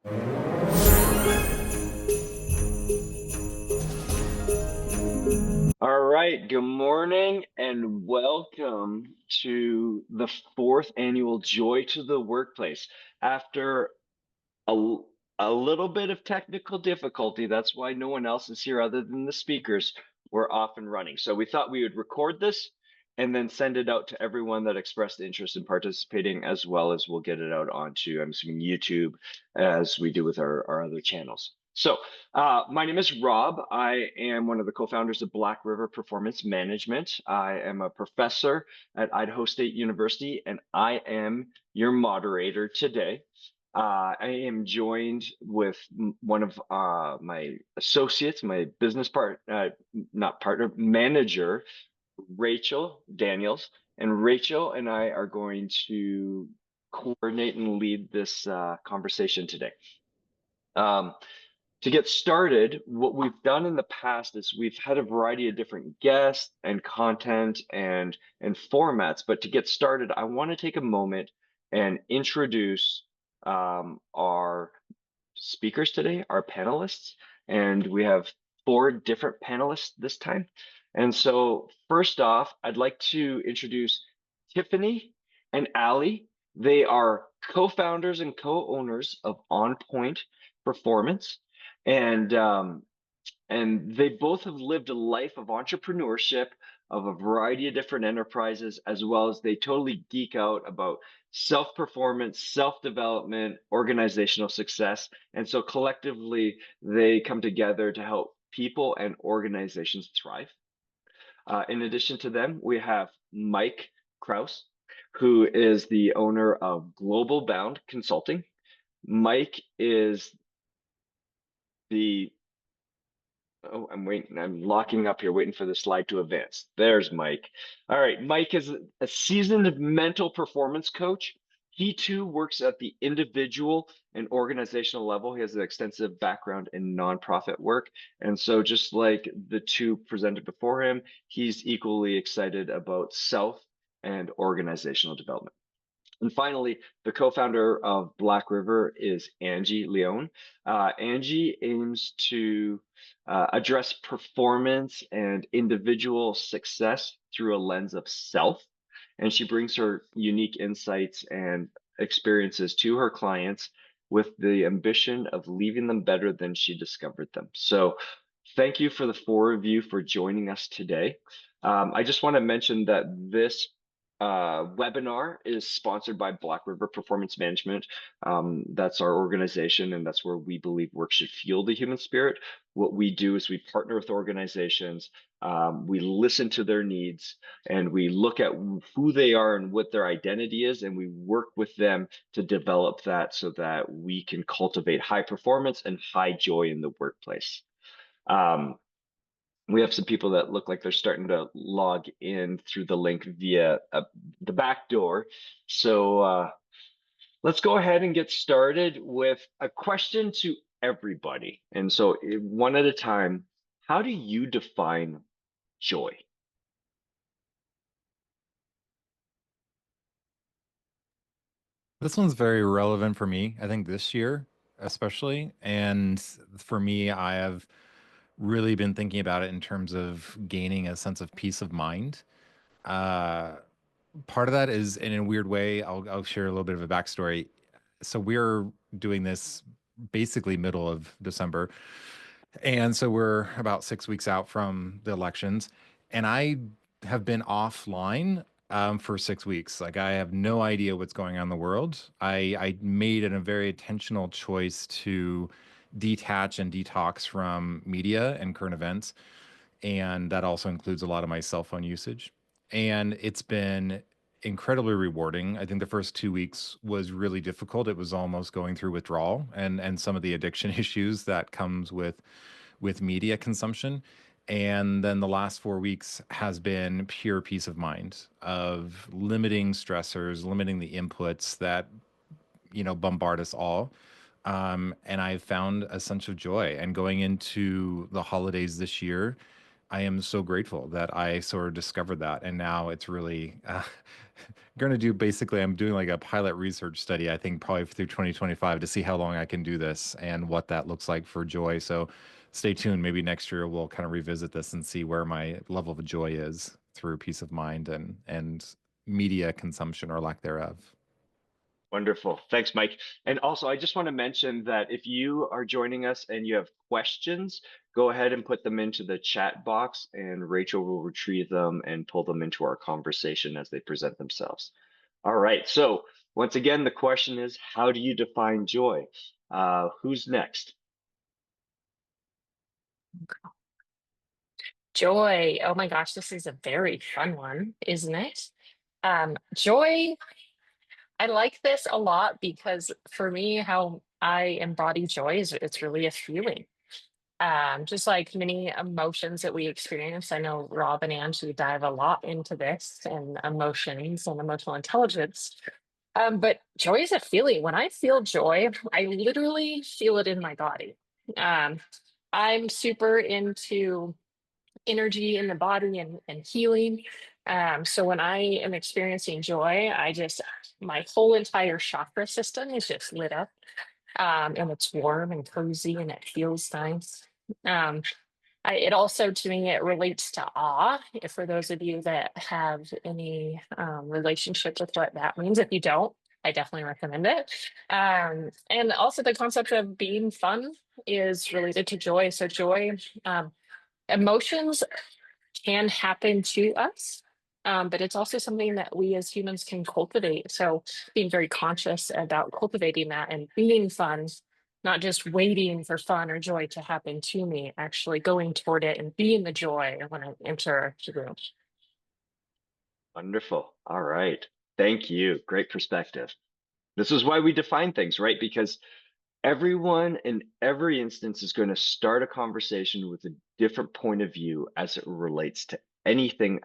All right, good morning and welcome to the fourth annual Joy to the Workplace. After a, a little bit of technical difficulty, that's why no one else is here other than the speakers, we're off and running. So we thought we would record this and then send it out to everyone that expressed interest in participating, as well as we'll get it out onto, I'm assuming, YouTube, as we do with our other channels. So, my name is Rob. I am one of the co-founders of Black River Performance Management. I am a professor at Idaho State University, and I am your moderator today. I am joined with one of my associates, my business not partner, manager, Rachel Daniels. And Rachel and I are going to coordinate and lead this conversation today. Um, to get started, what we've done in the past is we've had a variety of different guests and content and formats. But to get started, I want to take a moment and introduce our speakers today, our panelists, and we have four different panelists this time. And so first off, I'd like to introduce Tiffani and Ali. They are co-founders and co-owners of On Point Performance, and they both have lived a life of entrepreneurship, of a variety of different enterprises, as well as they totally geek out about self-performance, self-development, organizational success. And so collectively, they come together to help people and organizations thrive. In addition to them, we have Mike Krause, who is the owner of Global Bound Consulting. Mike is the Oh, I'm waiting. I'm locking up here, waiting for the slide to advance. There's Mike. All right. Mike is a seasoned mental performance coach. He too works at the individual and organizational level. He has an extensive background in nonprofit work. And so, just like the two presented before him, he's equally excited about self and organizational development. And finally, the co-founder of Black River is Angie Lion. Angie aims to address performance and individual success through a lens of self. And she brings her unique insights and experiences to her clients with the ambition of leaving them better than she discovered them. So thank you for the four of you for joining us today. I just want to mention that this webinar is sponsored by Black River Performance Management. That's our organization, and that's where we believe work should fuel the human spirit. What we do is we partner with organizations, we listen to their needs, and we look at who they are and what their identity is, and we work with them to develop that so that we can cultivate high performance and high joy in the workplace. We have some people that look like they're starting to log in through the link via the back door. So let's go ahead and get started with a question to everybody. And so one at a time, how do you define joy? This one's very relevant for me, I think this year, especially. And for me, I have really been thinking about it in terms of gaining a sense of peace of mind. Uh, Part of that is in a weird way, I'll share a little bit of a backstory. So we're doing this basically middle of December. And so we're about 6 weeks out from the elections. And I have been offline for 6 weeks. Like I have no idea what's going on in the world. I made a very intentional choice to detach and detox from media and current events. And that also includes a lot of my cell phone usage. And it's been incredibly rewarding. I think the first 2 weeks was really difficult. It was almost going through withdrawal and some of the addiction issues that comes with media consumption. And then the last 4 weeks has been pure peace of mind of limiting stressors, limiting the inputs that, bombard us all. And I've found a sense of joy. And going into the holidays this year, I am so grateful that I sort of discovered that. And now it's really going to do basically, I'm doing like a pilot research study, I think probably through 2025 to see how long I can do this and what that looks like for joy. So stay tuned. Maybe next year we'll kind of revisit this and see where my level of joy is through peace of mind and media consumption or lack thereof. Wonderful. Thanks, Mike. And also, I just want to mention that if you are joining us and you have questions, go ahead and put them into the chat box, and Rachel will retrieve them and pull them into our conversation as they present themselves. All right. So, once again, the question is, how do you define joy? Who's next? Joy. Oh my gosh, this is a very fun one, isn't it? Joy, I like this a lot because for me, how I embody joy is it's really a feeling. Just like many emotions that we experience. I know Rob and Angie dive a lot into this and emotions and emotional intelligence. But joy is a feeling. When I feel joy, I literally feel it in my body. Um, I'm super into energy in the body and healing. So when I am experiencing joy, my whole entire chakra system is just lit up. And it's warm and cozy and it feels nice. Um, it also, to me, it relates to awe. For those of you that have any relationship with what that means, if you don't, I definitely recommend it. And also, the concept of being fun is related to joy. So, joy, emotions can happen to us, but it's also something that we as humans can cultivate. So being very conscious about cultivating that and being fun, not just waiting for fun or joy to happen to me, actually going toward it and being the joy when I enter the room. Wonderful. All right. Thank you. Great perspective. This is why we define things, right? Because everyone in every instance is going to start a conversation with a different point of view as it relates to anything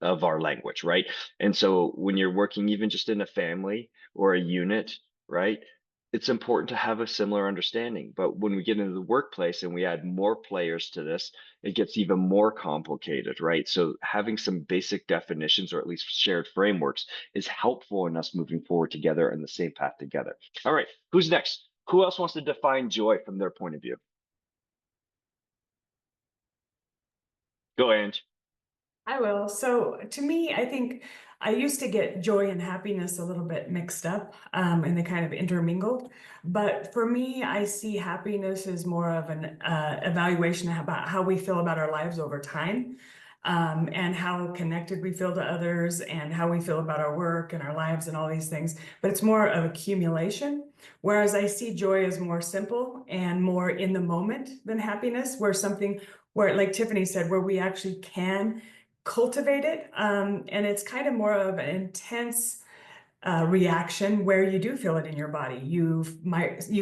of our language, right? And so when you're working even just in a family or a unit, right, it's important to have a similar understanding. But when we get into the workplace and we add more players to this, it gets even more complicated, right? So having some basic definitions or at least shared frameworks is helpful in us moving forward together in the same path together. All right, who's next? Who else wants to define joy from their point of view? Go, Ange. I will. So to me, I think I used to get joy and happiness a little bit mixed up, and they kind of intermingled. But for me, I see happiness as more of an evaluation about how we feel about our lives over time, and how connected we feel to others and how we feel about our work and our lives and all these things. But it's more of accumulation. Whereas I see joy as more simple and more in the moment than happiness, where, like Tiffani said, where we actually can cultivate it. And it's kind of more of an intense reaction where you do feel it in your body. You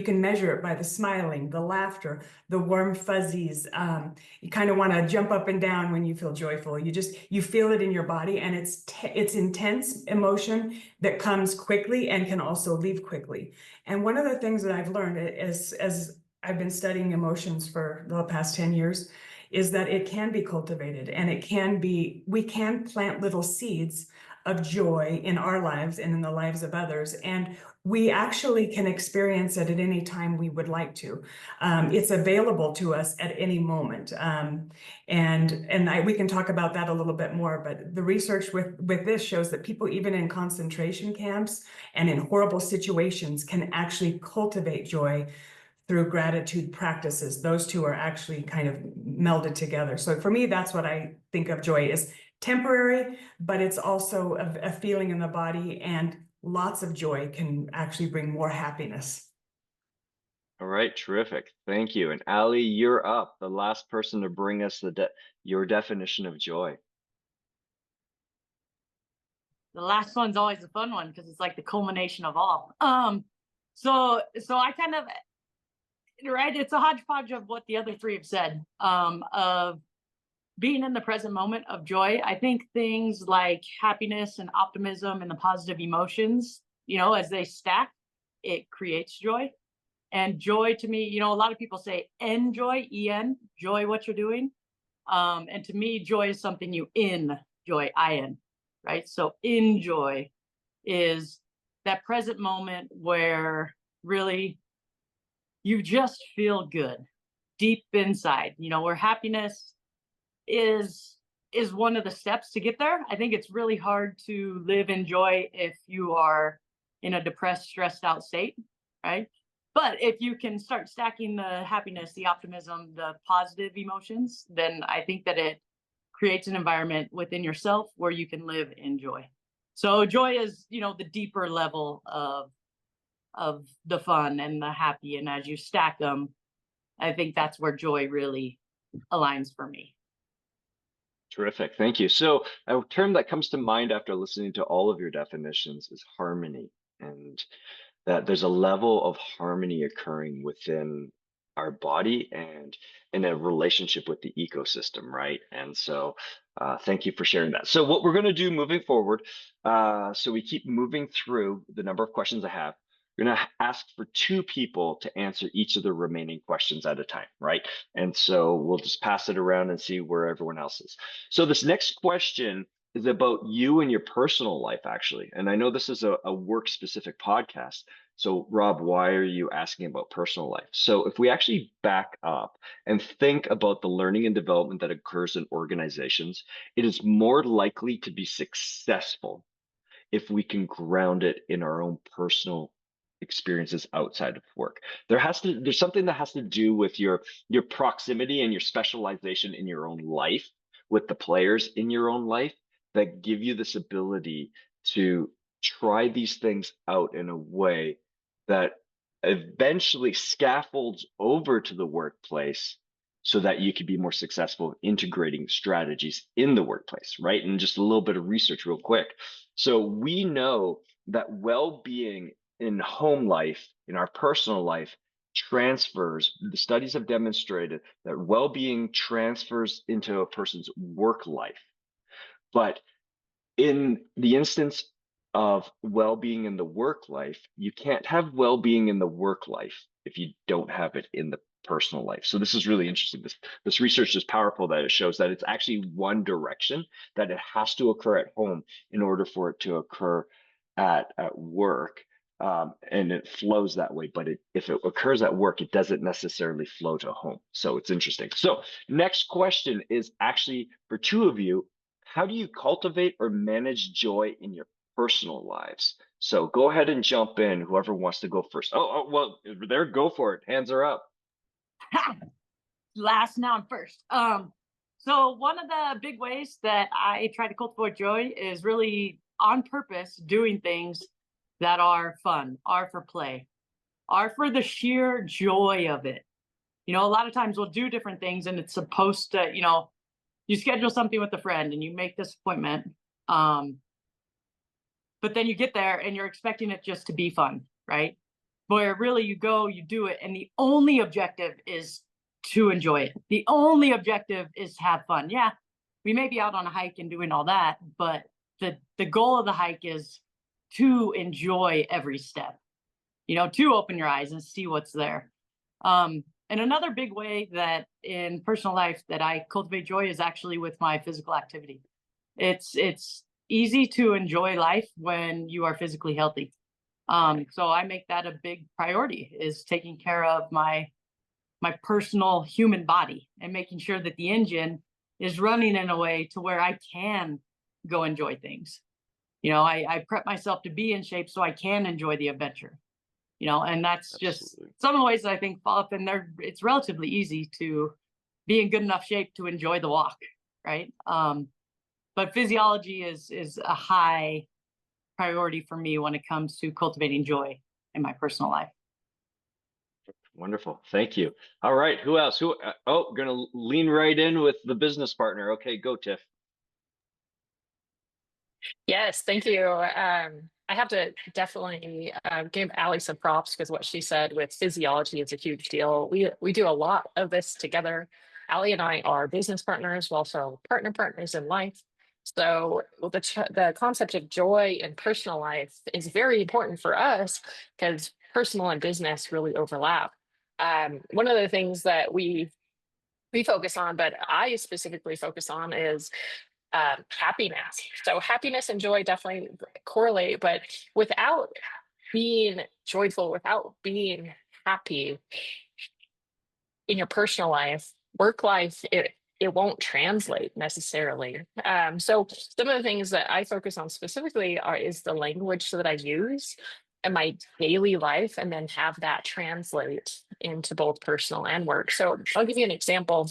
can measure it by the smiling, the laughter, the warm fuzzies. You kind of want to jump up and down when you feel joyful. You feel it in your body, and it's intense emotion that comes quickly and can also leave quickly. And one of the things that I've learned as I've been studying emotions for the past 10 years is that it can be cultivated, and we can plant little seeds of joy in our lives and in the lives of others. And we actually can experience it at any time we would like to. It's available to us at any moment. We can talk about that a little bit more, but the research with this shows that people, even in concentration camps and in horrible situations, can actually cultivate joy through gratitude practices. Those two are actually kind of melded together. So for me, that's what I think of joy as: temporary, but it's also a feeling in the body, and lots of joy can actually bring more happiness. All right, terrific. Thank you. And Ali, you're up, the last person to bring us your definition of joy. The last one's always a fun one because it's like the culmination of all. So I kind of, right, it's a hodgepodge of what the other three have said, of being in the present moment, of joy. I think things like happiness and optimism and the positive emotions, as they stack, it creates joy. And joy, to me, a lot of people say enjoy, joy what you're doing. And to me, joy is something you enjoy, right? So enjoy is that present moment where really you just feel good deep inside, where happiness is one of the steps to get there. I think it's really hard to live in joy if you are in a depressed, stressed out state, right? But if you can start stacking the happiness, the optimism, the positive emotions, then I think that it creates an environment within yourself where you can live in joy. So joy is, the deeper level of the fun and the happy. And as you stack them, I think that's where joy really aligns for me. Terrific. Thank you. So a term that comes to mind after listening to all of your definitions is harmony, and that there's a level of harmony occurring within our body and in a relationship with the ecosystem, right? And so thank you for sharing that. So what we're going to do moving forward, so we keep moving through the number of questions I have, we're going to ask for two people to answer each of the remaining questions at a time, right? And so we'll just pass it around and see where everyone else is. So this next question is about you and your personal life, actually. And I know this is a work-specific podcast. So Rob, why are you asking about personal life? So if we actually back up and think about the learning and development that occurs in organizations, it is more likely to be successful if we can ground it in our own personal experiences outside of work. There's something that has to do with your proximity and your specialization in your own life with the players in your own life that give you this ability to try these things out in a way that eventually scaffolds over to the workplace so that you can be more successful integrating strategies in the workplace, right? And just a little bit of research real quick. So we know that well-being in home life, in our personal life, transfers. The studies have demonstrated that well-being transfers into a person's work life. But in the instance of well-being in the work life, you can't have well-being in the work life if you don't have it in the personal life. So this is really interesting. This research is powerful that it shows that it's actually one direction, that it has to occur at home in order for it to occur at work. And it flows that way. But if it occurs at work, it doesn't necessarily flow to home. So it's interesting. So next question is actually for two of you. How do you cultivate or manage joy in your personal lives? So go ahead and jump in, whoever wants to go first. Well, there, go for it. Hands are up. Last, now I'm first. So one of the big ways that I try to cultivate joy is really on purpose doing things that are fun, are for play, are for the sheer joy of it. A lot of times we'll do different things and it's supposed to, you schedule something with a friend and you make this appointment. But then you get there and you're expecting it just to be fun, right? Where really you go, you do it, and the only objective is to enjoy it. The only objective is to have fun. Yeah, we may be out on a hike and doing all that, but the goal of the hike is to enjoy every step, to open your eyes and see what's there. And another big way that in personal life that I cultivate joy is actually with my physical activity. It's easy to enjoy life when you are physically healthy. So I make that a big priority, is taking care of my personal human body and making sure that the engine is running in a way to where I can go enjoy things. I prep myself to be in shape so I can enjoy the adventure. And that's just some of the ways that I think fall up in there. It's relatively easy to be in good enough shape to enjoy the walk, right? But physiology is a high priority for me when it comes to cultivating joy in my personal life. Wonderful. Thank you. All right. Who else? Gonna lean right in with the business partner. Okay, go, Tiff. Yes, thank you. I have to definitely give Ali some props because what she said with physiology is a huge deal. We do a lot of this together. Ali and I are business partners, we're also partners in life. So the concept of joy in personal life is very important for us because personal and business really overlap. One of the things that we we focus on, but I specifically focus on is happiness. So happiness and joy definitely correlate, but without being joyful, without being happy in your personal life, work life, it won't translate necessarily. So some of the things that I focus on specifically is the language that I use in my daily life, and then have that translate into both personal and work. So I'll give you an example.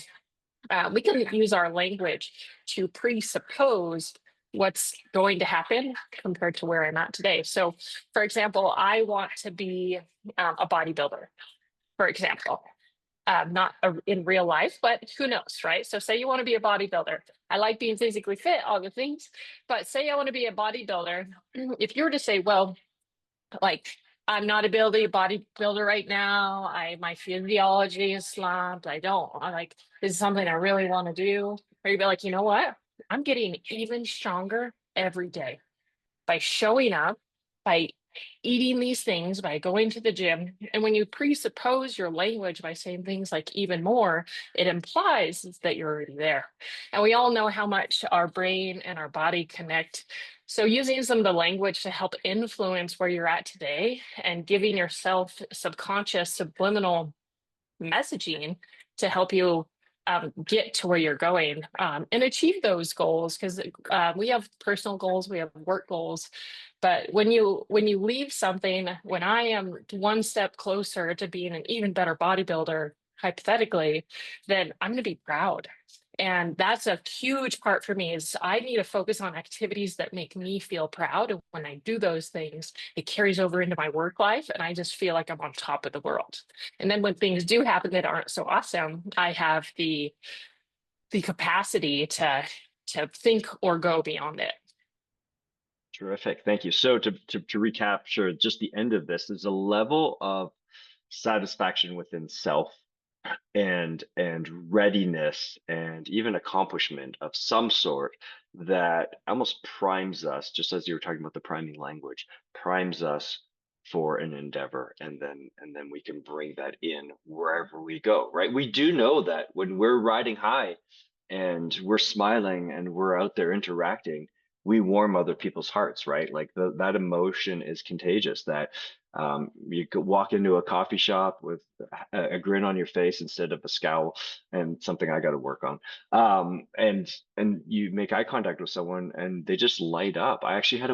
We can use our language to presuppose what's going to happen compared to where I'm at today. So, for example, I want to be a bodybuilder, for example. Not in real life, but who knows, right? So, say you want to be a bodybuilder. I like being physically fit, all the things, but say I want to be a bodybuilder. If you were to say, well, like, I'm not a bodybuilder right now. My physiology is slumped. I like, this is something I really want to do. Or you'd be like, you know what? I'm getting even stronger every day by showing up, by eating these things, by going to the gym. And when you presuppose your language by saying things like even more, it implies that you're already there. And we all know how much our brain and our body connect. So using some of the language to help influence where you're at today and giving yourself subconscious, subliminal messaging to help you get to where you're going and achieve those goals, because we have personal goals, we have work goals, but when you leave something, when I am one step closer to being an even better bodybuilder, hypothetically, then I'm going to be proud. And that's a huge part for me, is I need to focus on activities that make me feel proud. And when I do those things, it carries over into my work life, and I just feel like I'm on top of the world. And then when things do happen that aren't so awesome, I have the capacity to think or go beyond it. Terrific. Thank you. So to recapture just the end of this, there's a level of satisfaction within self and readiness and even accomplishment of some sort that almost primes us, just as you were talking about the priming language, primes us for an endeavor, and then we can bring that in wherever we go, right? We do know that when we're riding high and we're smiling and we're out there interacting, we warm other people's hearts, right? Like that emotion is contagious. That you could walk into a coffee shop with a grin on your face instead of a scowl, and something I got to work on. And you make eye contact with someone and they just light up. I actually had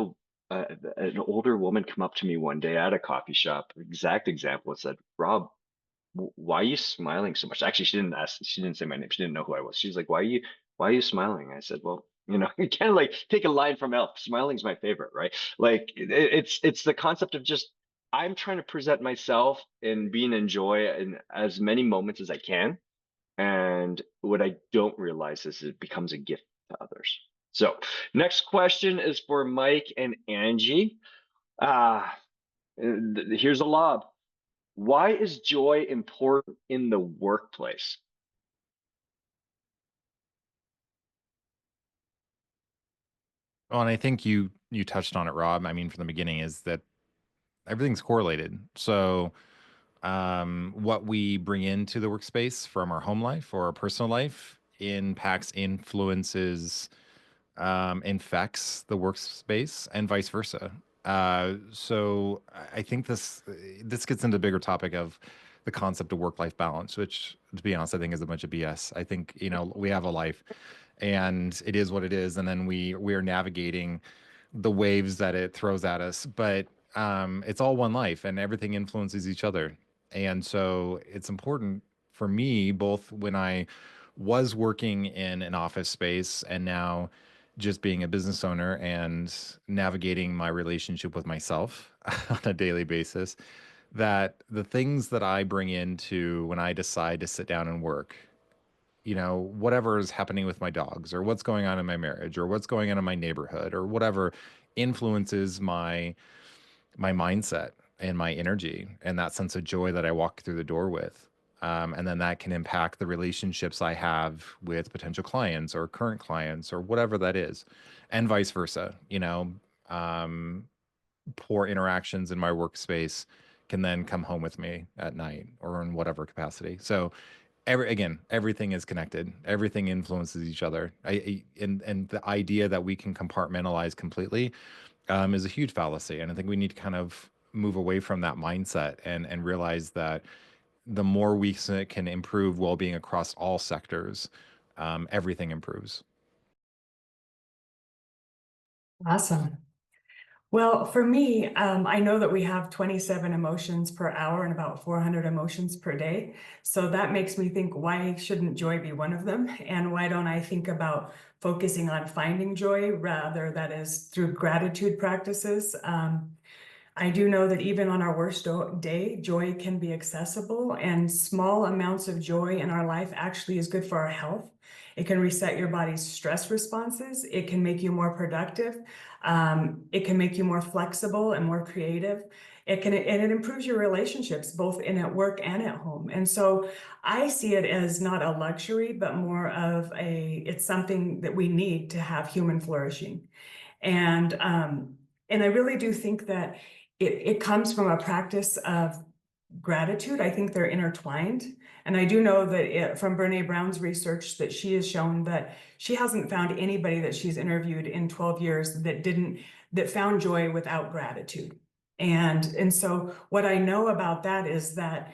an older woman come up to me one day at a coffee shop, exact example, and said, "Rob, why are you smiling so much?" Actually, she didn't say my name. She didn't know who I was. She's like, why are you smiling? I said, well, you kind of like take a line from Elf. Smiling's my favorite, right? Like it's the concept of just, I'm trying to present myself and being in joy in as many moments as I can. And what I don't realize is it becomes a gift to others. So next question is for Mike and Angie. Uh, Here's a lob. Why is joy important in the workplace? Well, and I think you touched on it, Rob. I mean, from the beginning, is that everything's correlated. So what we bring into the workspace from our home life or our personal life impacts, influences, infects the workspace, and vice versa. So I think this gets into the bigger topic of the concept of work-life balance, which, to be honest, I think is a bunch of BS. I think, we have a life, and it is what it is, and then we are navigating the waves that it throws at us. But it's all one life, and everything influences each other. And so it's important for me, both when I was working in an office space and now just being a business owner and navigating my relationship with myself on a daily basis, that the things that I bring into when I decide to sit down and work, whatever is happening with my dogs or what's going on in my marriage or what's going on in my neighborhood or whatever, influences my mindset and my energy and that sense of joy that I walk through the door with. And then that can impact the relationships I have with potential clients or current clients or whatever that is, and vice versa. Poor interactions in my workspace can then come home with me at night or in whatever capacity. So everything is connected. Everything influences each other. And the idea that we can compartmentalize completely is a huge fallacy. And I think we need to kind of move away from that mindset and realize that the more we can improve well-being across all sectors, everything improves. Awesome. Well, for me, I know that we have 27 emotions per hour and about 400 emotions per day. So that makes me think, why shouldn't joy be one of them? And why don't I think about focusing on finding joy rather that is through gratitude practices? I do know that even on our worst day, joy can be accessible, and small amounts of joy in our life actually is good for our health. It can reset your body's stress responses. It can make you more productive. It can make you more flexible and more creative. And it improves your relationships both in at work and at home. And so I see it as not a luxury, but more of it's something that we need to have human flourishing. And I really do think that it comes from a practice of gratitude. I think they're intertwined. And I do know that from Brene Brown's research that she has shown that she hasn't found anybody that she's interviewed in 12 years that found joy without gratitude. And so what I know about that is that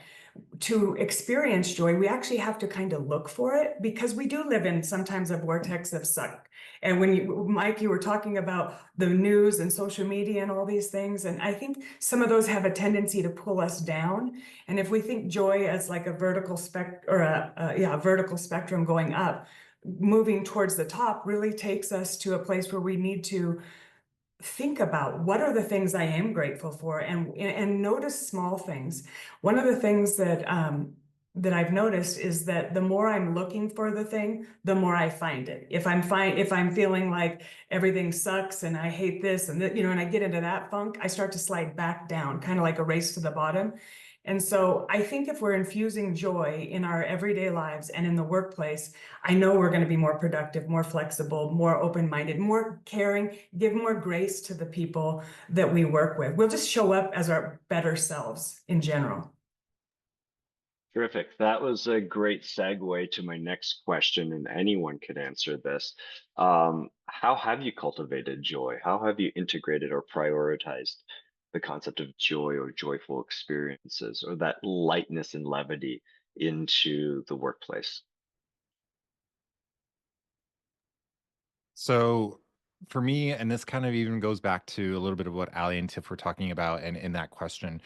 to experience joy, we actually have to kind of look for it, because we do live in sometimes a vortex of suck. And Mike, you were talking about the news and social media and all these things, and I think some of those have a tendency to pull us down. And if we think joy as like a vertical vertical spectrum going up, moving towards the top really takes us to a place where we need to think about what are the things I am grateful for, and notice small things. One of the things that I've noticed is that the more I'm looking for the thing, the more I find it. If I'm feeling like everything sucks and I hate this and that, and I get into that funk, I start to slide back down, kind of like a race to the bottom. And so I think if we're infusing joy in our everyday lives and in the workplace, I know we're going to be more productive, more flexible, more open-minded, more caring, give more grace to the people that we work with. We'll just show up as our better selves in general. Terrific. That was a great segue to my next question, and anyone could answer this. How have you cultivated joy? How have you integrated or prioritized the concept of joy or joyful experiences or that lightness and levity into the workplace? So for me, and this kind of even goes back to a little bit of what Ali and Tiff were talking about and in that question,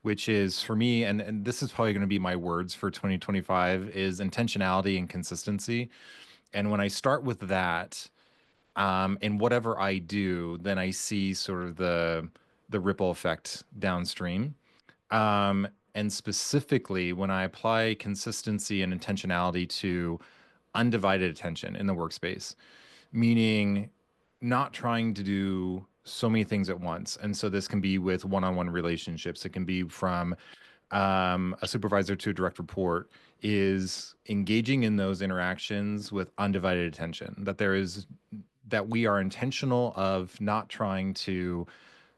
which is for me, and this is probably going to be my words for 2025, is intentionality and consistency. And when I start with that, in whatever I do, then I see sort of the ripple effect downstream. And specifically, when I apply consistency and intentionality to undivided attention in the workspace, meaning not trying to do so many things at once. And so this can be with one-on-one relationships. It can be from a supervisor to a direct report, is engaging in those interactions with undivided attention. That we are intentional of not trying to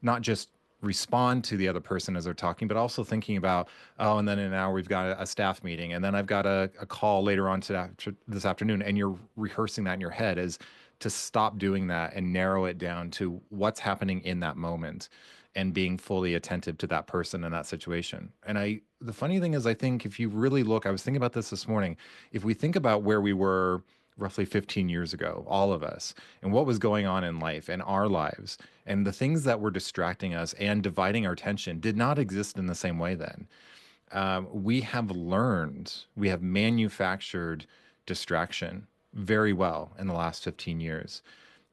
not just respond to the other person as they're talking, but also thinking about, oh, and then in an hour we've got a staff meeting, and then I've got a call later on this afternoon, and you're rehearsing that in your head, is to stop doing that and narrow it down to what's happening in that moment and being fully attentive to that person in that situation. And the funny thing is, I think if you really look, I was thinking about this morning, if we think about where we were roughly 15 years ago, all of us, and what was going on in life and our lives, and the things that were distracting us and dividing our attention did not exist in the same way then. We have manufactured distraction very well in the last 15 years.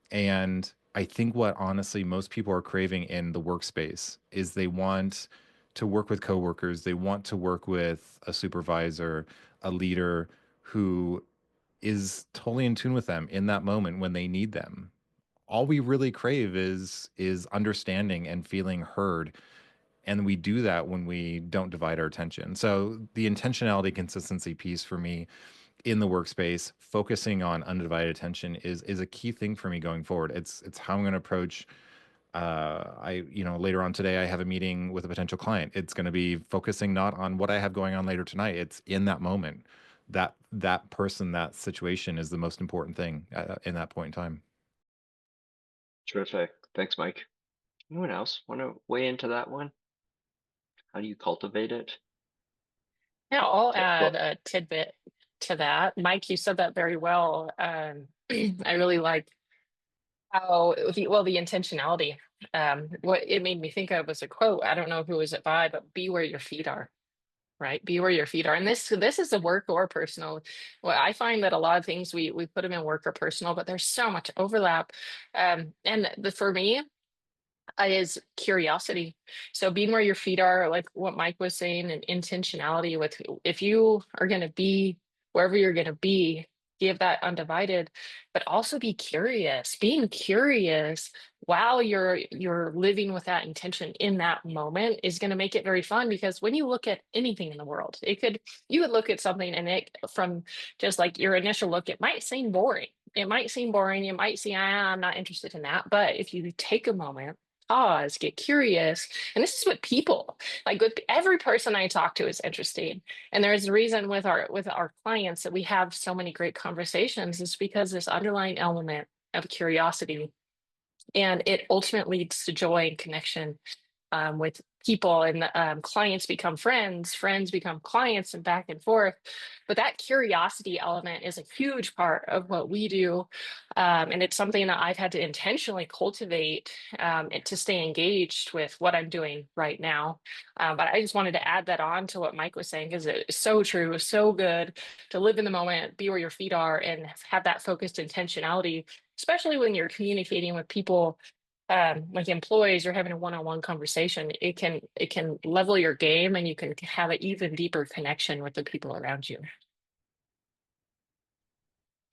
And I think what honestly most people are craving in the workspace is they want to work with coworkers, they want to work with a supervisor, a leader who is totally in tune with them in that moment when they need them. All we really crave is understanding and feeling heard, and we do that when we don't divide our attention. So the intentionality consistency piece for me in the workspace, focusing on undivided attention is a key thing for me going forward. It's how I'm going to approach. Later on today, I have a meeting with a potential client. It's going to be focusing not on what I have going on later tonight. It's in that moment. that person, that situation is the most important thing in that point in time. Terrific. Thanks, Mike. Anyone else want to weigh into that one? How do you cultivate it? Yeah, I'll Yeah, add well, a tidbit to that. Mike, you said that very well. I really like how the intentionality. What it made me think of was a quote. I don't know who was it by, but be where your feet are. Right, be where your feet are, and this is a work or personal. Well, I find that a lot of things we put them in work or personal, but there's so much overlap. And for me, is curiosity. So being where your feet are, like what Mike was saying, and intentionality with if you are going to be wherever you're going to be, give that undivided, but also be curious. Being curious while you're living with that intention in that moment is going to make it very fun, because when you look at anything in the world, you would look at something and it from just like your initial look, it might seem boring. It might seem boring. You might see, I'm not interested in that. But if you take a moment, pause, get curious. And this is what people like with every person I talk to is interesting. And there's a reason with our clients that we have so many great conversations is because this underlying element of curiosity, and it ultimately leads to joy and connection with people, and clients become friends become clients, and back and forth. But that curiosity element is a huge part of what we do, and it's something that I've had to intentionally cultivate to stay engaged with what I'm doing right now. But I just wanted to add that on to what Mike was saying, because it's so true, so good to live in the moment, be where your feet are, and have that focused intentionality, especially when you're communicating with people like employees. You're having a one-on-one conversation. It can level your game, and you can have an even deeper connection with the people around you.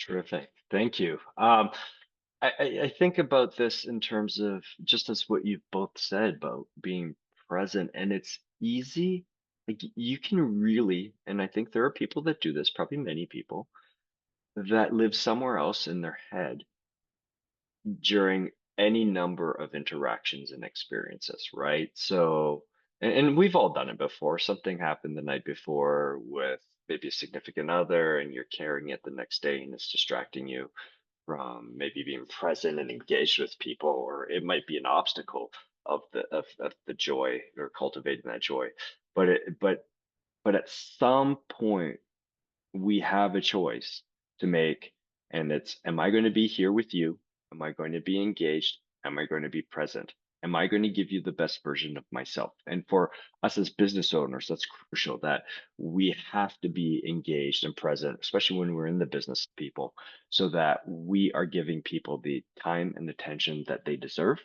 terrific. Thank you. I think about this in terms of just as what you've both said about being present, and it's easy. Like you can really, and I think there are people that do this, probably many people that live somewhere else in their head during any number of interactions and experiences, right? So, and we've all done it before. Something happened the night before with maybe a significant other, and you're carrying it the next day, and it's distracting you from maybe being present and engaged with people, or it might be an obstacle of the joy or cultivating that joy. But at some point we have a choice to make, and it's, am I going to be here with you? Am I going to be engaged? Am I going to be present? Am I going to give you the best version of myself? And for us as business owners, that's crucial that we have to be engaged and present, especially when we're in the business of people, so that we are giving people the time and attention that they deserve,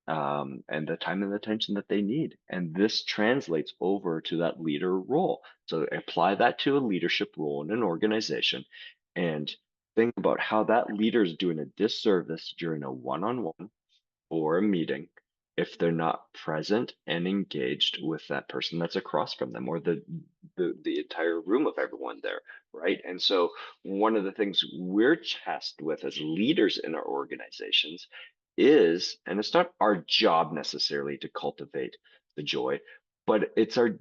and the time and attention that they need. And this translates over to that leader role. So apply that to a leadership role in an organization and think about how that leader is doing a disservice during a one-on-one or a meeting if they're not present and engaged with that person that's across from them, or the entire room of everyone there, right? And so one of the things we're tasked with as leaders in our organizations is, and it's not our job necessarily to cultivate the joy, but it's our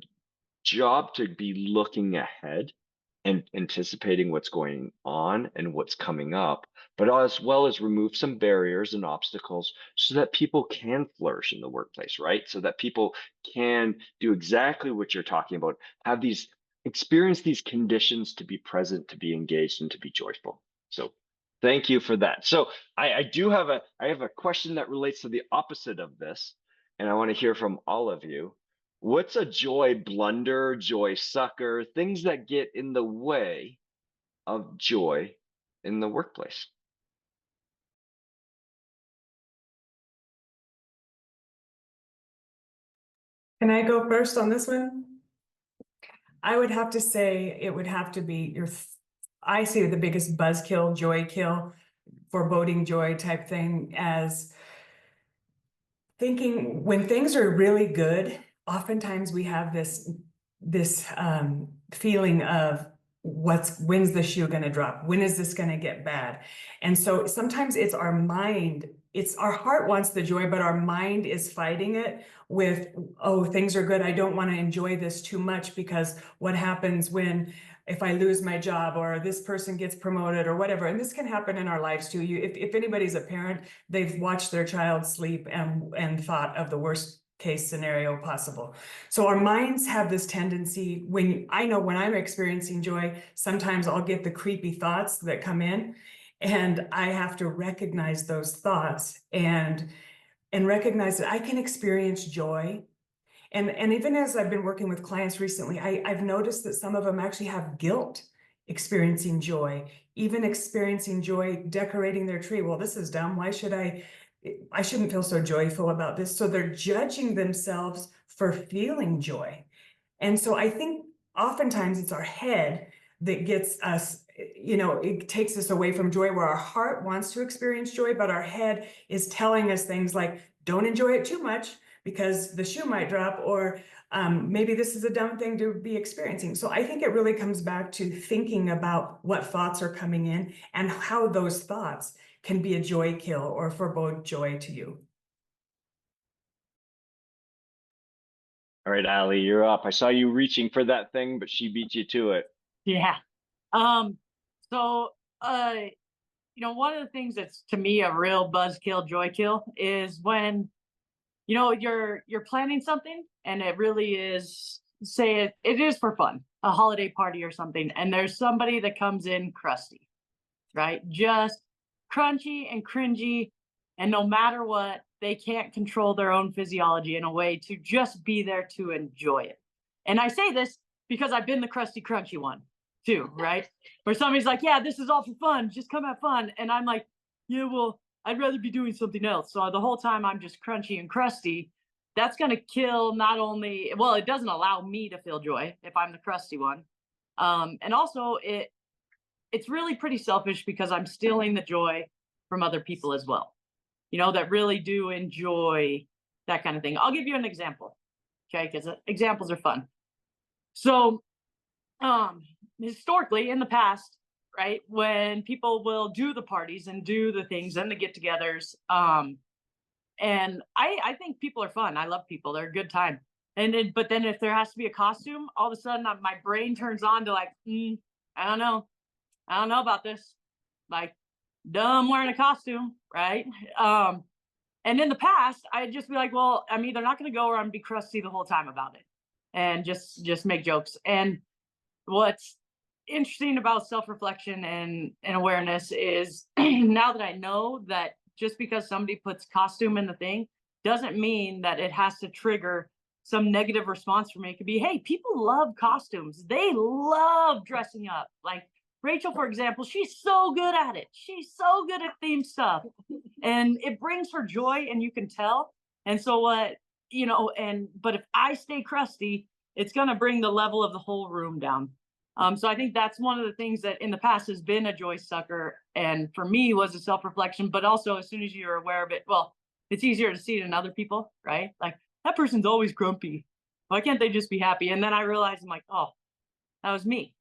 job to be looking ahead and anticipating what's going on and what's coming up, but as well as remove some barriers and obstacles so that people can flourish in the workplace, right? So that people can do exactly what you're talking about, have these experience these conditions to be present, to be engaged, and to be joyful. So thank you for that. So I have a question that relates to the opposite of this, and I want to hear from all of you. What's a joy blunder, joy sucker, things that get in the way of joy in the workplace? Can I go first on this one? I would have to say it would have to be I see the biggest buzzkill, joy kill, foreboding joy type thing as thinking when things are really good. Oftentimes we have this feeling of when's the shoe going to drop? When is this going to get bad? And so sometimes it's our mind, it's our heart wants the joy, but our mind is fighting it with, oh, things are good. I don't want to enjoy this too much, because what happens if I lose my job, or this person gets promoted, or whatever. And this can happen in our lives too. If anybody's a parent, they've watched their child sleep and thought of the worst case scenario possible. So our minds have this tendency, when I'm experiencing joy, sometimes I'll get the creepy thoughts that come in, and I have to recognize those thoughts and recognize that I can experience joy. And even as I've been working with clients recently, I've noticed that some of them actually have guilt experiencing joy, even experiencing joy decorating their tree. Well, this is dumb. Why should I shouldn't feel so joyful about this. So they're judging themselves for feeling joy. And so I think oftentimes it's our head that gets us, it takes us away from joy, where our heart wants to experience joy, but our head is telling us things like, don't enjoy it too much because the shoe might drop, or maybe this is a dumb thing to be experiencing. So I think it really comes back to thinking about what thoughts are coming in and how those thoughts can be a joy kill or forebode joy to you. All right, Ali, you're up. I saw you reaching for that thing, but she beat you to it. Yeah. So, one of the things that's to me a real buzzkill, joy kill is when, you're planning something and it really is, say it is for fun, a holiday party or something, and there's somebody that comes in crusty, right? Just crunchy and cringy, and no matter what, they can't control their own physiology in a way to just be there to enjoy it. And I say this because I've been the crusty crunchy one too, right? Where somebody's like, yeah, this is all for fun, just come have fun. And I'm like, yeah, well, I'd rather be doing something else. So the whole time I'm just crunchy and crusty. That's going to kill not only, well, it doesn't allow me to feel joy if I'm the crusty one. And also it's really pretty selfish because I'm stealing the joy from other people as well, that really do enjoy that kind of thing. I'll give you an example, okay? Because examples are fun. So, historically in the past, right, when people will do the parties and do the things and the get-togethers, and I think people are fun. I love people; they're a good time. But then if there has to be a costume, all of a sudden my brain turns on to like, I don't know about this. Like, dumb wearing a costume, right? And in the past, I'd just be like, well, I'm either not going to go or I'm going to be crusty the whole time about it, and just make jokes. And what's interesting about self-reflection and awareness is now that I know that just because somebody puts costume in the thing doesn't mean that it has to trigger some negative response from me. It could be, hey, people love costumes. They love dressing up. Like Rachel, for example, she's so good at it. She's so good at theme stuff. And it brings her joy, and you can tell. And so but if I stay crusty, it's going to bring the level of the whole room down. So I think that's one of the things that in the past has been a joy sucker, and for me was a self-reflection, but also as soon as you're aware of it, well, it's easier to see it in other people, right? Like, that person's always grumpy. Why can't they just be happy? And then I realized, I'm like, oh, that was me,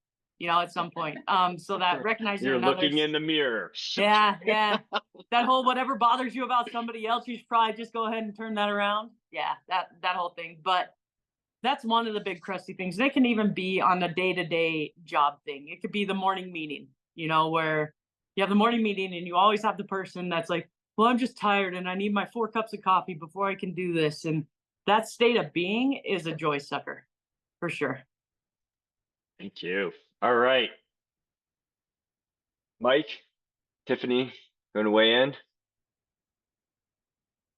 at some point. So that recognizing You're looking in the mirror. Yeah. That whole whatever bothers you about somebody else, you should probably just go ahead and turn that around. Yeah, that whole thing. But that's one of the big crusty things. And it can even be on a day-to-day job thing. It could be the morning meeting, where you have the morning meeting and you always have the person that's like, well, I'm just tired and I need my 4 cups of coffee before I can do this. And that state of being is a joy sucker, for sure. Thank you. All right. Mike, Tiffani, going to weigh in?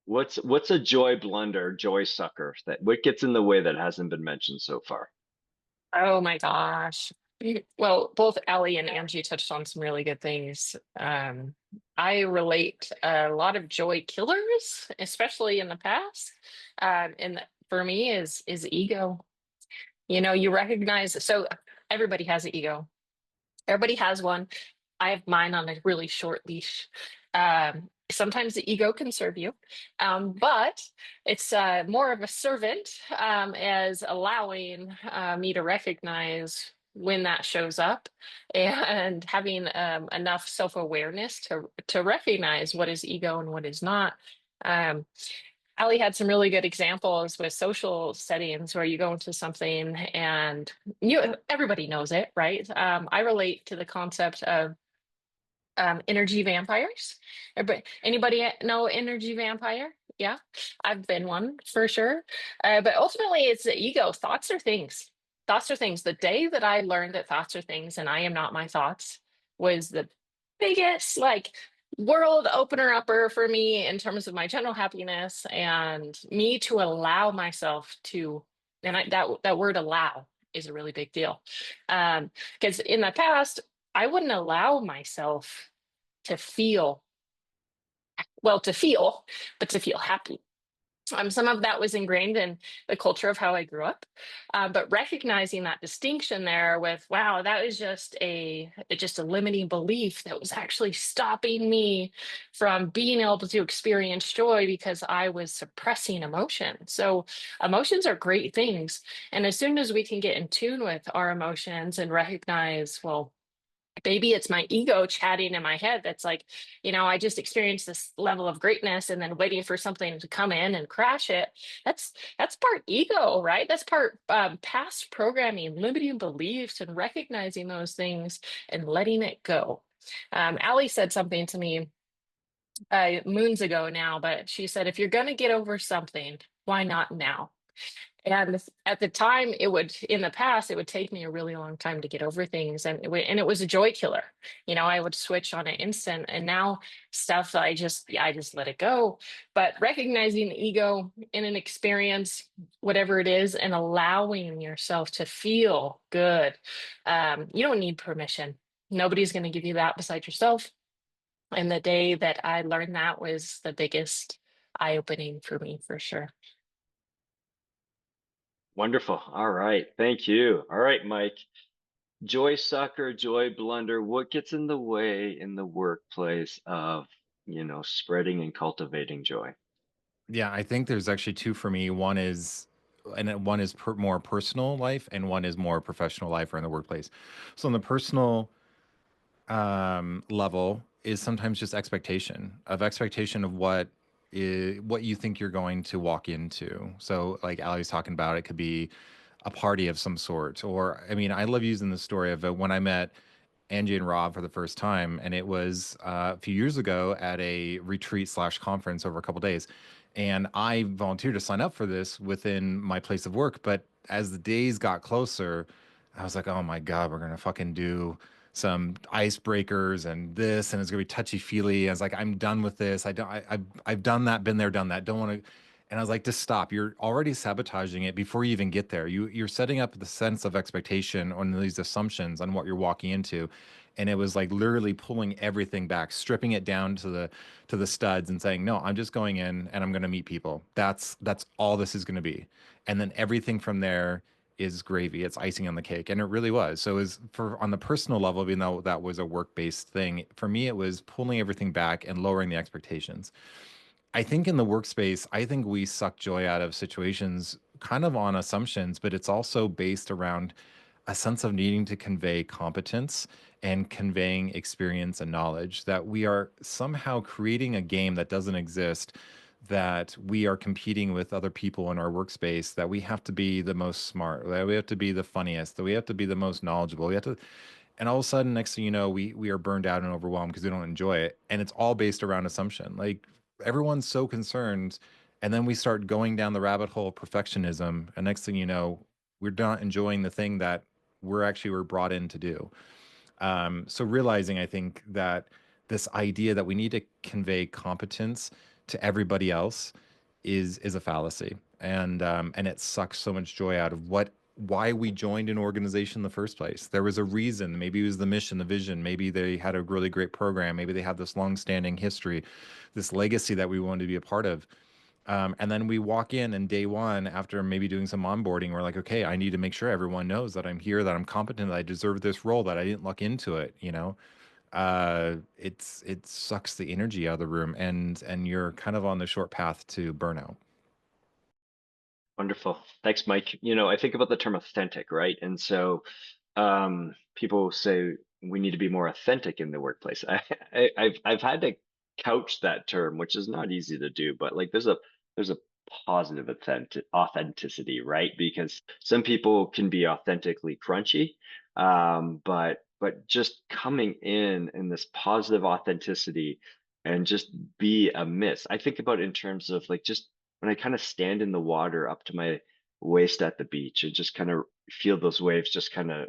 What's a joy blunder, joy sucker? What gets in the way that hasn't been mentioned so far? Oh my gosh. Well, both Ali and Angie touched on some really good things. I relate a lot of joy killers, especially in the past. And for me is ego. You recognize, so everybody has an ego. Everybody has one. I have mine on a really short leash. Sometimes the ego can serve you, but it's more of a servant, as allowing me to recognize when that shows up, and having enough self-awareness to recognize what is ego and what is not. Ali had some really good examples with social settings where you go into something and everybody knows it, right? I relate to the concept of energy vampires. Anybody know energy vampire? Yeah, I've been one for sure. But ultimately, it's the ego. Thoughts are things. Thoughts are things. The day that I learned that thoughts are things and I am not my thoughts was the biggest like world opener upper for me in terms of my general happiness and me to allow myself to, and that word allow is a really big deal. Because in the past, I wouldn't allow myself to feel, well, to feel, but to feel happy. Some of that was ingrained in the culture of how I grew up, but recognizing that distinction there with, wow, that was just a limiting belief that was actually stopping me from being able to experience joy because I was suppressing emotion. So emotions are great things, and as soon as we can get in tune with our emotions and recognize, well, maybe it's my ego chatting in my head that's like, I just experienced this level of greatness and then waiting for something to come in and crash it. That's part ego, right? That's part past programming, limiting beliefs, and recognizing those things and letting it go. Ali said something to me moons ago now, but she said, if you're going to get over something, why not now? And at the time, in the past, it would take me a really long time to get over things. And it was a joy killer. I would switch on an instant, and now stuff, I just let it go. But recognizing the ego in an experience, whatever it is, and allowing yourself to feel good. You don't need permission. Nobody's going to give you that besides yourself. And the day that I learned that was the biggest eye-opening for me, for sure. Wonderful. All right. Thank you. All right, Mike. Joy sucker, joy blunder. What gets in the way in the workplace of, spreading and cultivating joy? Yeah, I think there's actually two for me. One is, one is more personal life, and one is more professional life or in the workplace. So in the personal level is sometimes just expectation of what you think you're going to walk into. So like Ali was talking about, it could be a party of some sort, or I mean, I love using the story of when I met Angie and Rob for the first time, and it was a few years ago at a retreat / conference over a couple days, and I volunteered to sign up for this within my place of work. But as the days got closer, I was like, oh my God, we're gonna fucking do some icebreakers and this, and it's gonna be touchy feely. I was like, I'm done with this. I've done that, been there, done that. Don't want to. And I was like, just stop. You're already sabotaging it before you even get there. You're setting up the sense of expectation on these assumptions on what you're walking into. And it was like literally pulling everything back, stripping it down to the studs and saying, no, I'm just going in and I'm going to meet people. That's all this is going to be. And then everything from there is gravy. It's icing on the cake. And it really was. So it was on the personal level, even though that was a work-based thing, for me, it was pulling everything back and lowering the expectations. I think in the workspace, I think we suck joy out of situations kind of on assumptions, but it's also based around a sense of needing to convey competence and conveying experience and knowledge, that we are somehow creating a game that doesn't exist, that we are competing with other people in our workspace, that we have to be the most smart, that we have to be the funniest, that we have to be the most knowledgeable. We have to, and all of a sudden, next thing you know, we are burned out and overwhelmed because we don't enjoy it. And it's all based around assumption. Like everyone's so concerned, and then we start going down the rabbit hole of perfectionism, and next thing you know, we're not enjoying the thing that we're brought in to do. So realizing, I think that this idea that we need to convey competence to everybody else is a fallacy, and it sucks so much joy out of why we joined an organization in the first place. There was a reason. Maybe it was the mission, the vision. Maybe they had a really great program. Maybe they had this long-standing history, this legacy that we wanted to be a part of. And then we walk in, and day one, after maybe doing some onboarding, we're like, okay, I need to make sure everyone knows that I'm here, that I'm competent, that I deserve this role, that I didn't luck into it. It sucks the energy out of the room, and you're kind of on the short path to burnout. Wonderful. Thanks, Mike. I think about the term authentic, right? And so people say we need to be more authentic in the workplace. I've had to couch that term, which is not easy to do, but like there's a positive authenticity, right? Because some people can be authentically crunchy, but just coming in this positive authenticity and just be a miss. I think about it in terms of like just when I kind of stand in the water up to my waist at the beach and just kind of feel those waves just kind of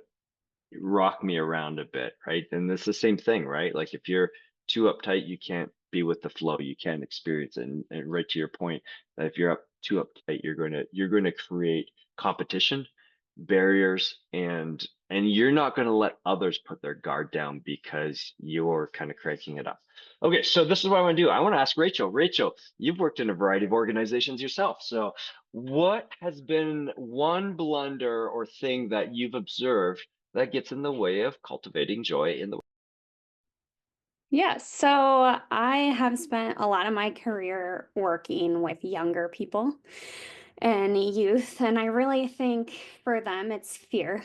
rock me around a bit, right? And it's the same thing, right? Like if you're too uptight, you can't be with the flow, you can't experience it. And right to your point, that if you're up too uptight, you're going to create competition, barriers, and you're not going to let others put their guard down because you're kind of cranking it up. Okay, so this is what I want to do. I want to ask Rachel. Rachel, you've worked in a variety of organizations yourself. So what has been one blunder or thing that you've observed that gets in the way of cultivating joy in the Yeah, so I have spent a lot of my career working with younger people and youth, and I really think for them it's fear.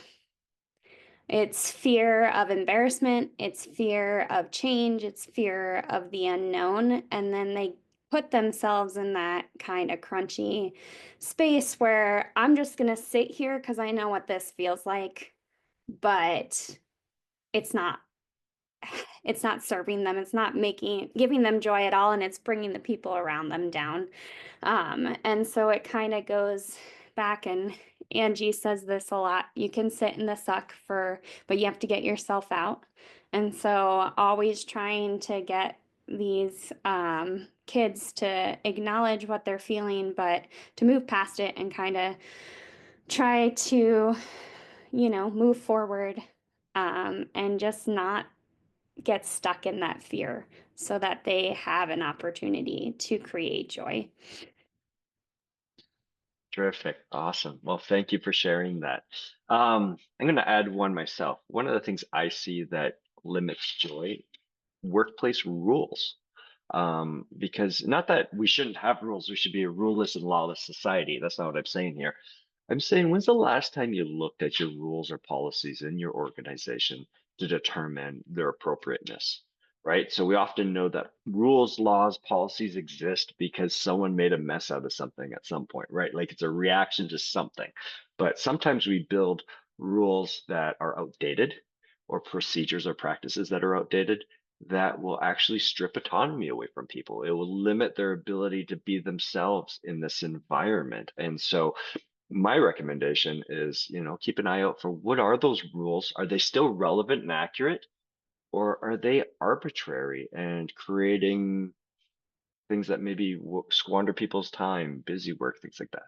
It's fear of embarrassment, it's fear of change, it's fear of the unknown, and then they put themselves in that kind of crunchy space where I'm just going to sit here because I know what this feels like, but it's not it's not serving them, it's not giving them joy at all, and it's bringing the people around them down. And so it kind of goes back, and Angie says this a lot, you can sit in the suck but you have to get yourself out. And so always trying to get these kids to acknowledge what they're feeling, but to move past it and kind of try to move forward, and just not get stuck in that fear so that they have an opportunity to create joy. Terrific. Awesome. Well, thank you for sharing that. I'm going to add one myself. One of the things I see that limits joy, workplace rules. Because not that we shouldn't have rules, we should be a ruleless and lawless society. That's not what I'm saying here. I'm saying, when's the last time you looked at your rules or policies in your organization to determine their appropriateness? Right. So we often know that rules, laws, policies exist because someone made a mess out of something at some point, right? Like it's a reaction to something. But sometimes we build rules that are outdated or procedures or practices that are outdated that will actually strip autonomy away from people. It will limit their ability to be themselves in this environment. And so my recommendation is, keep an eye out for what are those rules? Are they still relevant and accurate? Or are they arbitrary and creating things that maybe squander people's time, busy work, things like that?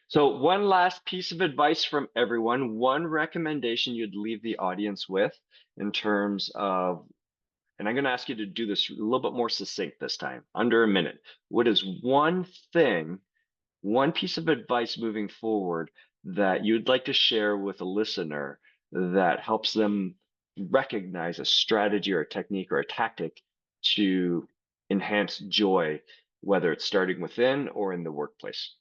So one last piece of advice from everyone, one recommendation you'd leave the audience with in terms of, and I'm going to ask you to do this a little bit more succinct this time, under a minute. What is one thing, one piece of advice moving forward that you'd like to share with a listener that helps them recognize a strategy or a technique or a tactic to enhance joy, whether it's starting within or in the workplace?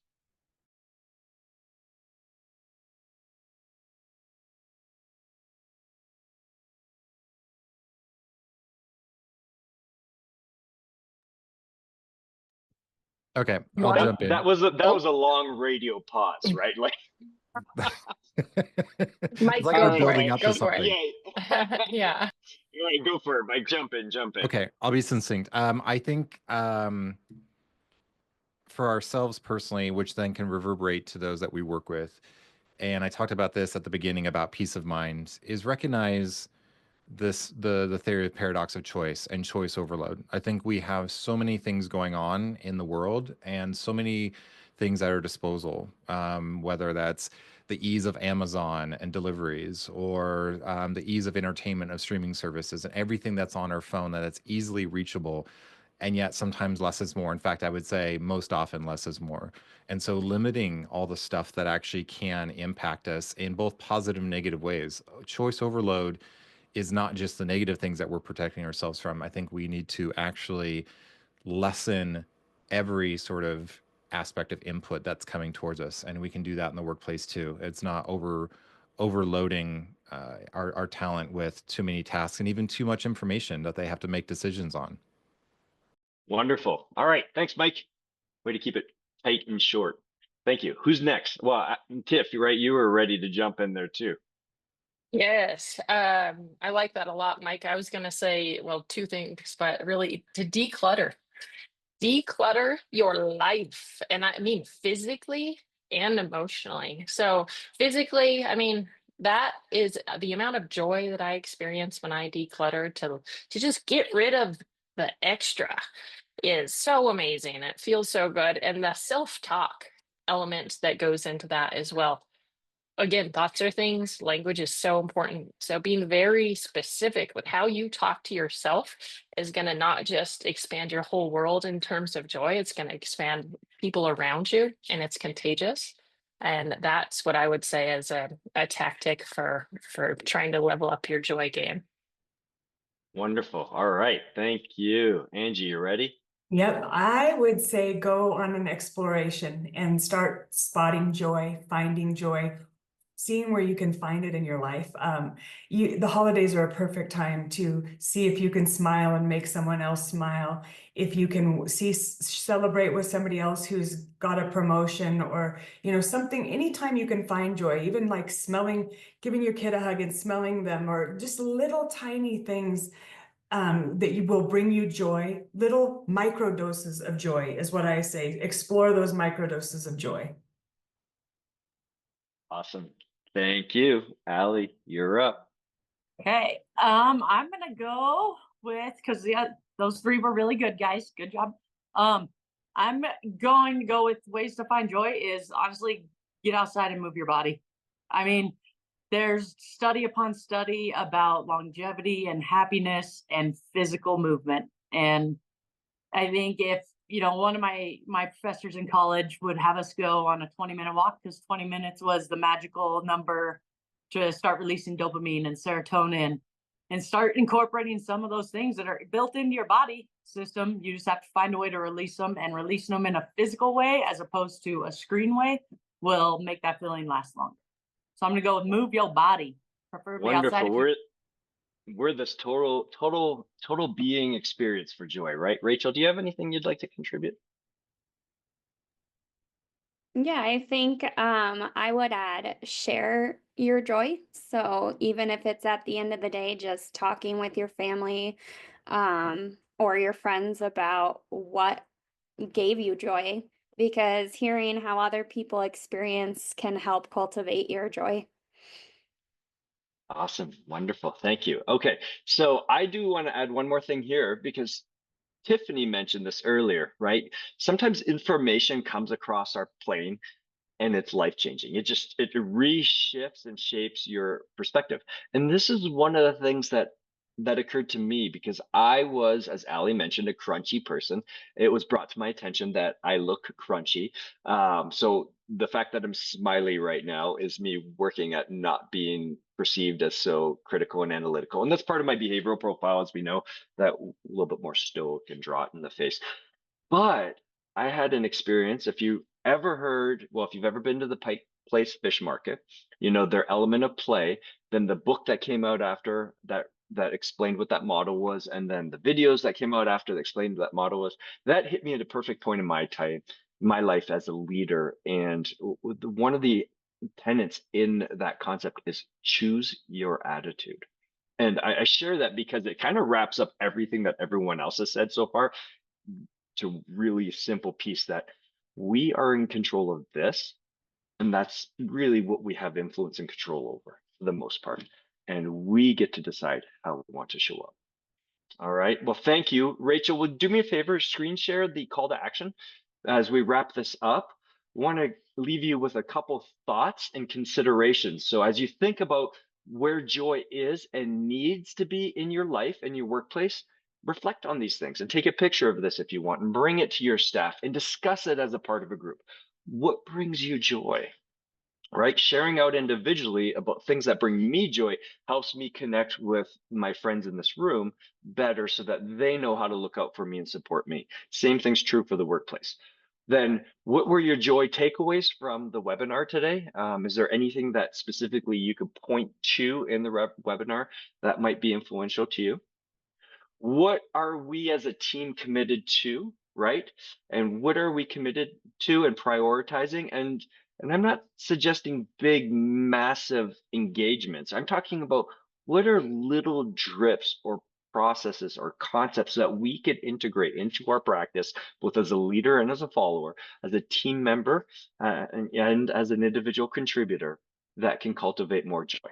Okay, I'll One. jump in. That was a long radio pause, right? Like, Mike, It's like go we're for building it. up Go to for it. something. Yeah. all right, go for it, Mike. Jump in. Okay, I'll be succinct. I think for ourselves personally, which then can reverberate to those that we work with, and I talked about this at the beginning about peace of mind, is recognize the theory of paradox of choice and choice overload. I think we have so many things going on in the world and so many things at our disposal, whether that's the ease of Amazon and deliveries, or the ease of entertainment of streaming services and everything that's on our phone that's easily reachable. And yet sometimes less is more. In fact, I would say most often less is more. And so limiting all the stuff that actually can impact us in both positive and negative ways. Choice overload is not just the negative things that we're protecting ourselves from. I think we need to actually lessen every sort of aspect of input that's coming towards us, and we can do that in the workplace too. It's not overloading our talent with too many tasks and even too much information that they have to make decisions on. Wonderful. All right. Thanks, Mike. Way to keep it tight and short. Thank you. Who's next? Well, Tiff, you're right. You were ready to jump in there too. Yes, I like that a lot, Mike. I was going to say, well, two things, but really to declutter. Declutter your life. And I mean physically and emotionally. So, physically, I mean, that is the amount of joy that I experience when I declutter to just get rid of the extra is so amazing. It feels so good. And the self-talk element that goes into that as well. Again, thoughts are things, language is so important. So being very specific with how you talk to yourself is going to not just expand your whole world in terms of joy, it's going to expand people around you, and it's contagious. And that's what I would say as a tactic for trying to level up your joy game. Wonderful. All right. Thank you. Angie, you ready? Yep, I would say go on an exploration and start spotting joy, finding joy, seeing where you can find it in your life. The holidays are a perfect time to see if you can smile and make someone else smile. If you can celebrate with somebody else who's got a promotion, or something. Anytime you can find joy, even like smelling, giving your kid a hug and smelling them, or just little tiny things that you will bring you joy. Little micro doses of joy is what I say. Explore those micro doses of joy. Awesome. Thank you. Ali, you're up. Okay. I'm gonna go with, because those three were really good, guys. Good job. I'm going to go with ways to find joy is honestly get outside and move your body. I mean, there's study upon study about longevity and happiness and physical movement. And I think if, one of my professors in college would have us go on a 20-minute walk, because 20 minutes was the magical number to start releasing dopamine and serotonin and start incorporating some of those things that are built into your body system. You just have to find a way to release them, and releasing them in a physical way as opposed to a screen way will make that feeling last longer. So I'm going to go with move your body, preferably outside. Wonderful. We're this total being experience for joy, right? Rachel, do you have anything you'd like to contribute? Yeah, I think I would add share your joy. So even if it's at the end of the day, just talking with your family or your friends about what gave you joy, because hearing how other people experience can help cultivate your joy. Awesome. Wonderful. Thank you. Okay. So I do want to add one more thing here, because Tiffani mentioned this earlier, right? Sometimes information comes across our plane and it's life-changing. It reshifts and shapes your perspective. And this is one of the things that occurred to me, because I was, as Ali mentioned, a crunchy person. It was brought to my attention that I look crunchy. So the fact that I'm smiley right now is me working at not being perceived as so critical and analytical. And that's part of my behavioral profile, as we know, that a little bit more stoic and draw it in the face. But I had an experience. If you've ever been to the Pike Place Fish Market, their element of play. Then the book that came out after that explained what that model was, and then the videos that came out after that explained what that model was. That hit me at a perfect point in my life as a leader. And one of the tenets in that concept is choose your attitude. And I share that because it kind of wraps up everything that everyone else has said so far to really simple piece that we are in control of this. And that's really what we have influence and control over for the most part. And we get to decide how we want to show up. All right. Well, thank you. Rachel, would do me a favor, screen share the call to action as we wrap this up. I want to leave you with a couple thoughts and considerations. So as you think about where joy is and needs to be in your life and your workplace, reflect on these things and take a picture of this if you want, and bring it to your staff and discuss it as a part of a group. What brings you joy? Right? Sharing out individually about things that bring me joy helps me connect with my friends in this room better, so that they know how to look out for me and support me. Same thing's true for the workplace. Then what were your joy takeaways from the webinar today? Is there anything that specifically you could point to in the webinar that might be influential to you? What are we as a team committed to, right? And what are we committed to and prioritizing? And I'm not suggesting big, massive engagements. I'm talking about what are little drips or processes or concepts that we could integrate into our practice, both as a leader and as a follower, as a team member, and as an individual contributor that can cultivate more joy.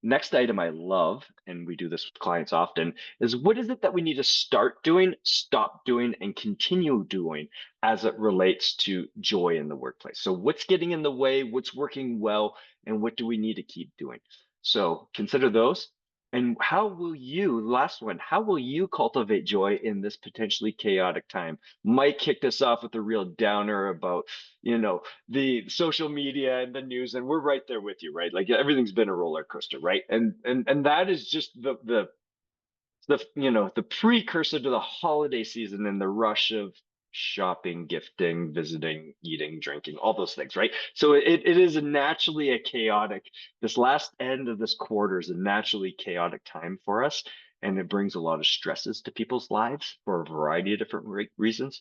Next item I love, and we do this with clients often, is what is it that we need to start doing, stop doing, and continue doing as it relates to joy in the workplace? So what's getting in the way, what's working well, and what do we need to keep doing? So consider those. And how will you, last one, how will you cultivate joy in this potentially chaotic time? Mike kicked us off with a real downer about, the social media and the news, and we're right there with you, right? Like everything's been a roller coaster, right? And that is just the precursor to the holiday season and the rush of shopping, gifting, visiting, eating, drinking, all those things, right? So it is naturally a chaotic, this last end of this quarter is a naturally chaotic time for us. And it brings a lot of stresses to people's lives for a variety of different reasons.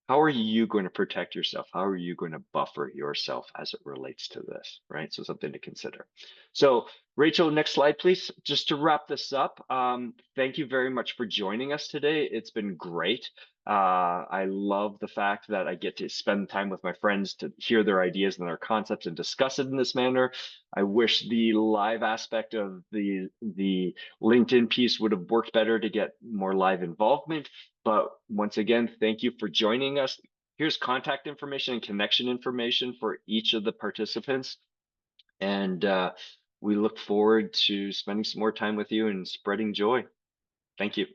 How are you going to protect yourself? How are you going to buffer yourself as it relates to this, right? So something to consider. So Rachel, next slide, please. Just to wrap this up, thank you very much for joining us today. It's been great. I love the fact that I get to spend time with my friends to hear their ideas and their concepts and discuss it in this manner. I wish the live aspect of the LinkedIn piece would have worked better to get more live involvement. But once again, thank you for joining us. Here's contact information and connection information for each of the participants. And we look forward to spending some more time with you and spreading joy. Thank you.